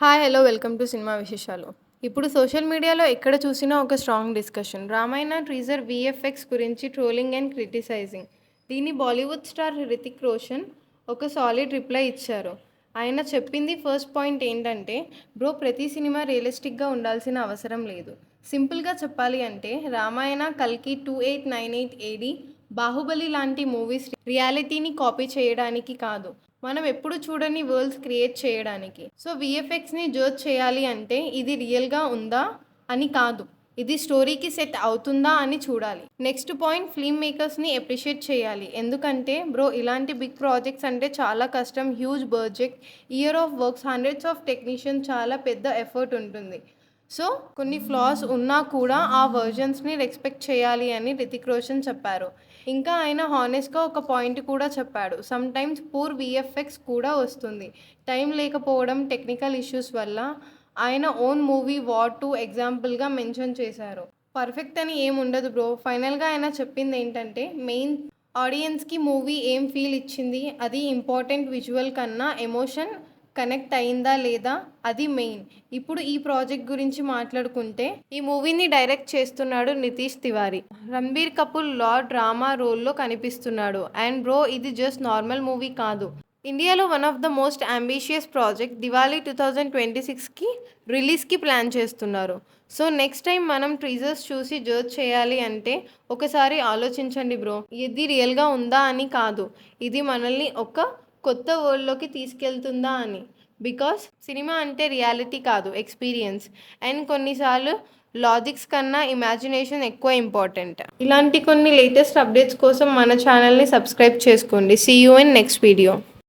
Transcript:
Hi hello welcome to cinema విశేషాలు. ఇప్పుడు social మీడియాలో ఎక్కడ చూసినా ఒక strong discussion Ramayana teaser VFX గురించి ట్రోలింగ్ అండ్ క్రిటిసైజింగ్. దీన్ని బాలీవుడ్ స్టార్ హృతిక్ రోషన్ ఒక సాలిడ్ రిప్లై ఇచ్చారు. ఆయన చెప్పింది ఫస్ట్ పాయింట్ ఏంటంటే, బ్రో ప్రతి సినిమా రియలిస్టిక్గా ఉండాల్సిన అవసరం లేదు. సింపుల్గా చెప్పాలి అంటే రామాయణ, కల్కి 2898 ఏడి, బాహుబలి లాంటి మూవీస్ రియాలిటీని కాపీ చేయడానికి కాదు, మనం ఎప్పుడు చూడని వరల్డ్స్ క్రియేట్ చేయడానికి. సో విఎఫ్ఎక్స్ని జడ్జ్ చేయాలి అంటే ఇది రియల్గా ఉందా అని కాదు, ఇది స్టోరీకి సెట్ అవుతుందా అని చూడాలి. నెక్స్ట్ పాయింట్, ఫిల్మ్ మేకర్స్ని అప్రిషియేట్ చేయాలి. ఎందుకంటే బ్రో ఇలాంటి బిగ్ ప్రాజెక్ట్స్ అంటే చాలా కష్టం, huge budget, year of works, hundreds of technician, చాలా పెద్ద ఎఫర్ట్ ఉంటుంది. సో కొన్ని ఫ్లాస్ ఉన్నా కూడా ఆ వర్జన్స్ని రెస్పెక్ట్ చేయాలి అని రితిక్ రోషన్ చెప్పారు. ఇంకా ఆయన హానెస్ట్గా ఒక పాయింట్ కూడా చెప్పాడు, సమ్ టైమ్స్ పూర్ విఎఫ్ఎక్స్ కూడా వస్తుంది, టైం లేకపోవడం, టెక్నికల్ ఇష్యూస్ వల్ల. ఆయన ఓన్ మూవీ వార్ 2 ఎగ్జాంపుల్గా మెన్షన్ చేశారు. పర్ఫెక్ట్ అని ఏం ఉండదు బ్రో. ఫైనల్గా ఆయన చెప్పింది ఏంటంటే, మెయిన్ ఆడియన్స్కి మూవీ ఏం ఫీల్ ఇచ్చింది అది ఇంపార్టెంట్, విజువల్ కన్నా ఎమోషన్ కనెక్ట్ అయిందా లేదా అది మెయిన్. ఇప్పుడు ఈ ప్రాజెక్ట్ గురించి మాట్లాడుకుంటే, ఈ మూవీని డైరెక్ట్ చేస్తున్నాడు నితీష్ తివారీ. రణబీర్ కపూర్ డ్రామా రోల్లో కనిపిస్తున్నాడు. అండ్ బ్రో ఇది జస్ట్ నార్మల్ మూవీ కాదు, ఇండియాలో one of the most ambitious project. Diwali 2026కి రిలీజ్కి ప్లాన్ చేస్తున్నారు. సో నెక్స్ట్ టైం మనం టీజర్స్ చూసి జడ్జ్ చేయాలి అంటే ఒకసారి ఆలోచించండి బ్రో, ఇది రియల్గా ఉందా అని కాదు, ఇది మనల్ని ఒక కొత్త వరల్డ్లోకి తీసుకెళ్తుందా అని. బికాస్ సినిమా అంటే రియాలిటీ కాదు, ఎక్స్పీరియన్స్. అండ్ కొన్నిసార్లు లాజిక్స్ కన్నా ఇమాజినేషన్ ఎక్కువ ఇంపార్టెంట్. ఇలాంటి కొన్ని లేటెస్ట్ అప్డేట్స్ కోసం మన ఛానల్ని సబ్స్క్రైబ్ చేసుకోండి. See you in next video.